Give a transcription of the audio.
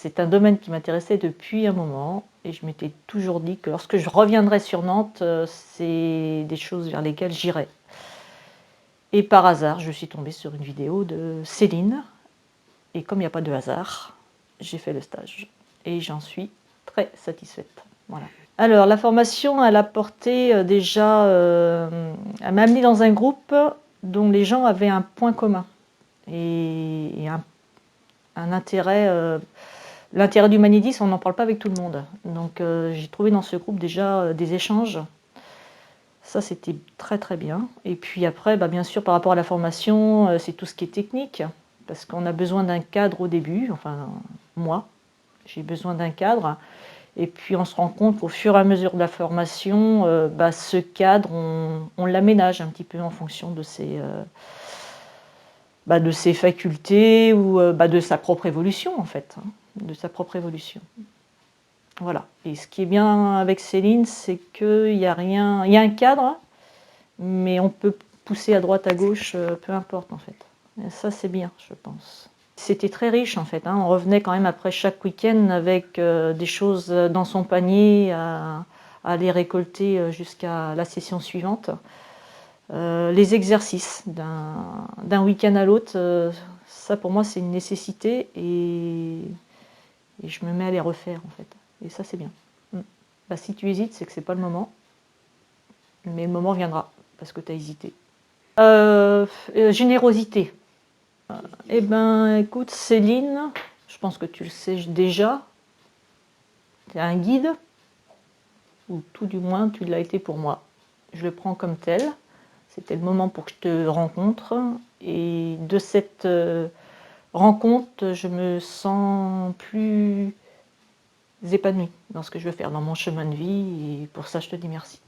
c'est un domaine qui m'intéressait depuis un moment et je m'étais toujours dit que lorsque je reviendrais sur Nantes, c'est des choses vers lesquelles j'irais. Et par hasard, je suis tombée sur une vidéo de Céline et comme il n'y a pas de hasard, j'ai fait le stage et j'en suis très satisfaite. Voilà. Alors la formation, elle a porté déjà, elle m'a amenée dans un groupe dont les gens avaient un point commun et un intérêt. L'intérêt du magnétisme, on n'en parle pas avec tout le monde. Donc j'ai trouvé dans ce groupe déjà des échanges. Ça, c'était très très bien. Et puis après, bien sûr, par rapport à la formation, c'est tout ce qui est technique. Parce qu'on a besoin d'un cadre au début. Enfin, moi, j'ai besoin d'un cadre. Et puis on se rend compte qu'au fur et à mesure de la formation, ce cadre, on l'aménage un petit peu en fonction de ses facultés ou de sa propre évolution en fait. De sa propre évolution. Voilà. Et ce qui est bien avec Céline, c'est qu'il y a rien, il y a un cadre, mais on peut pousser à droite, à gauche, peu importe en fait. Et ça, c'est bien, je pense. C'était très riche en fait. On revenait quand même après chaque week-end avec des choses dans son panier à aller récolter jusqu'à la session suivante. Les exercices d'un week-end à l'autre, ça pour moi c'est une nécessité et je me mets à les refaire en fait. Et ça c'est bien. Si tu hésites, c'est que c'est pas le moment. Mais le moment viendra, parce que tu as hésité. Générosité. Eh ben, écoute, Céline, je pense que tu le sais déjà, tu es un guide, ou tout du moins tu l'as été pour moi. Je le prends comme tel. C'était le moment pour que je te rencontre. Et de cette rencontre, je me sens plus épanouie dans ce que je veux faire, dans mon chemin de vie. Et pour ça, je te dis merci.